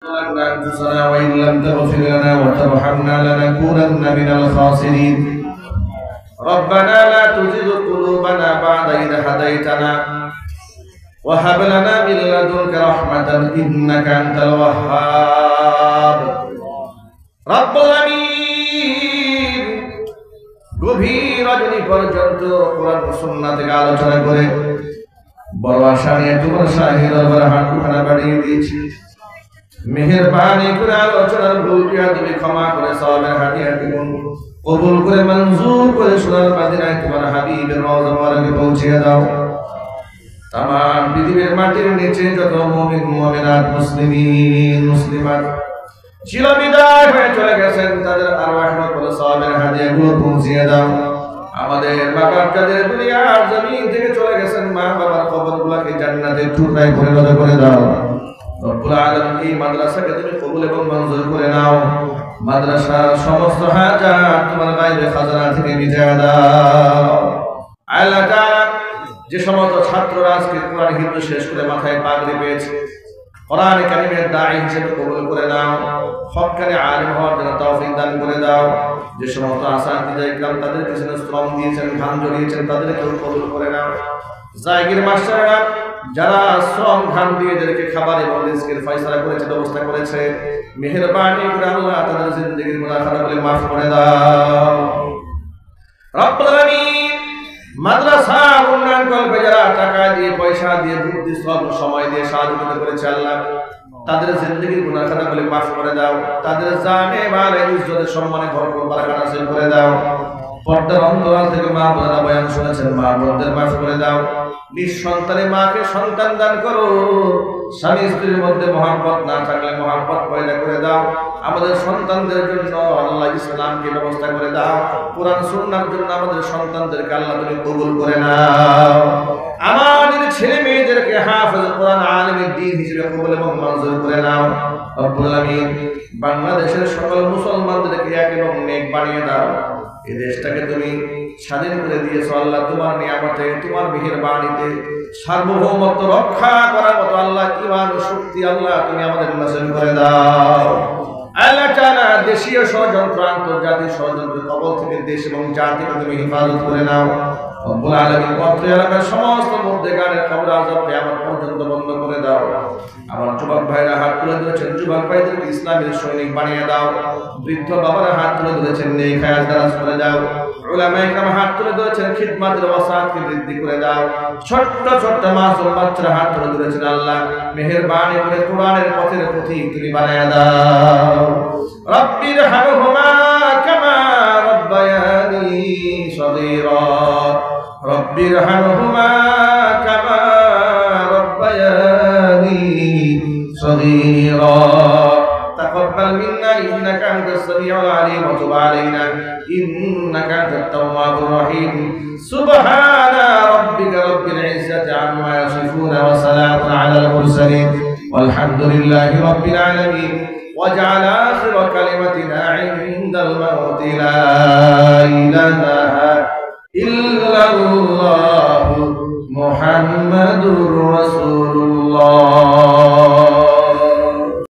أنفسنا وإن لم تغفر لنا وترحمنا لنكونن من الخاسرين. ربنا لا تزغ قلوبنا بعد إذ هديتنا وهب لنا من لدنك رحمة إنك أنت الوهاب. رب العالمين গভীর রজনী পর্যন্ত কোরআন ও সুন্নাহ থেকে আলোচনা করে বড় আশা নিয়ে তোমার শাহী দরবারে হাঁটুখানা বাড়িয়ে দিয়েছি। মেহেরবানি করে আলোচনার ভুল কিয়া তুমি ক্ষমা করে সওয়াবের হাদিয়া কবুল করে মঞ্জুর করে সোনার মদিনায় তোমার হাবিবের রওজা মুবারকে পৌঁছে দাও। তামাম পৃথিবীর মাটির নিচে যত মুমিন মুমিনাত মুসলিমিন মুসলিমাত চিরবিদায় হয়ে চলে গেছেন তাদের আরওয়াহ করে সওয়াবের হাদিয়াগুলো পৌঁছে দাও। আমাদের বাবা যাদের দুনিয়ার জমিন থেকে চলে গেছেন মা বাবার কবরগুলোকে জান্নাতের টুকরায় পরিণত করে দাও। রব্বুল আলামিন এই মাদ্রাসাকে তুমি কবুল এবং মঞ্জুর করে নাও। মাদ্রাসার সমস্ত হাজাত তোমার গায়বে খাজানা থেকে মিটিয়ে দাও। আল্লাহ তাআলা যে সমস্ত ছাত্ররা আজকে কোরআন হিফজ শেষ করে মাথায় পাগড়ি পেয়েছে কোরআন কারীমের দাঈ হিসেবে কবুল করে নাও। হক্কানি আলেম হওয়ার জন্য তৌফিক দান করে দাও। যে সমস্ত আসাতিজা ইকরাম তাদের পিছনে শ্রম দিয়েছেন ঘাম ঝরিয়েছেন তাদেরকেও কবুল করে নাও। জায়গির মাস্টাররা যারা শ্রম ঘাম দিয়ে যাদেরকে খাবার এবং রিজকের ফয়সালা করেছে ব্যবস্থা করেছে মেহেরবানি করে আল্লাহ তাদের জিন্দেগির গুনাহ খাতাগুলো মাফ করে দাও। রব্বুল আলামিন মাদ্রাসা উন্নয়ন কল্পে যারা টাকা দিয়ে পয়সা দিয়ে বুদ্ধি শ্রম সময় দিয়ে সাহায্য করেছে আল্লাহ তাদের জিন্দেগির গুনাহ খাতাগুলো মাফ করে দাও। তাদের জানে মালে ইজ্জতের সম্মানে ভরপুর বারাকাত হাসিল করে দাও। পর্দার অন্তরাল থেকে মা বোনেরা বয়ান শুনেছেন মা বোনদের মাফ করে দাও। নিঃসন্তানে মাকে সন্তান দান করো। স্বামী স্ত্রীর মধ্যে মহব্বত না থাকলে মহব্বত পয়দা করে দাও। আমাদের সন্তানদের জন্য আল্লাহ ইসলামকে ব্যবস্থা করে দাও। কোরআন সুন্নাহর জন্য আমাদের সন্তানদেরকে আল্লাহ তুমি কবুল করে নাও। আমাদের ছেলে মেয়েদেরকে হাফেজ কোরআন আলিমের দ্বীন হিসেবে কবুল এবং মঞ্জুর করে নাও। রব্বুল আলামিন বাংলাদেশের সকল মুসলমানদেরকে এক এবং নেক বানিয়ে দাও। এই দেশটাকে তুমি স্বাধীন করে দিয়েছো আল্লাহ তোমার নিয়ামতে তোমার মেহেরবানিতে সার্বভৌমত্ব রক্ষা করার মতো আল্লাহ ঈমান ও শক্তি আল্লাহ তুমি আমাদের নসিব করে দাও। আল্লাহ তাআলা দেশীয় ষড়যন্ত্র আন্তর্জাতিক ষড়যন্ত্রের কবল থেকে দেশ এবং জাতিকে তুমি হেফাজত করে নাও। রব্বুল আলামিন অত্র এলাকার সমস্ত মুর্দেগানের কবর আযাব কিয়ামত পর্যন্ত বন্ধ করে দাও। আমার যুবক ভাইরা হাত তুলে ধরেছেন যুবক ভাইদেরকে ইসলামের সৈনিক বানিয়ে দাও। বৃদ্ধ বাবারা হাত তুলে ধরেছেন নেক হায়াত দারাজ করে দাও। উলামায়ে কেরাম হাত তুলে ধরেছেন খিদমতের ওয়াসাতকে বৃদ্ধি করে দাও। ছোট্ট ছোট্ট মাসুম বাচ্চারা হাত তুলে ধরেছেন আল্লাহ মেহেরবানি করে কোরআনের পথের পথিক তুমি বানিয়ে দাও। রব্বির হামহুমা কামা রব্বায়ানি সগীরা রব্বির হামহুমা কামা রব্বায়ানি সগীরা تقبل منا إنك أنت السميع العليم وتب علينا إنك أنت التواب الرحيم سبحان ربك رب العزة عما يصفون وسلام على المرسلين والحمد لله رب العالمين واجعل آخر كلمتنا عند الموت لا إله إلا الله محمد رسول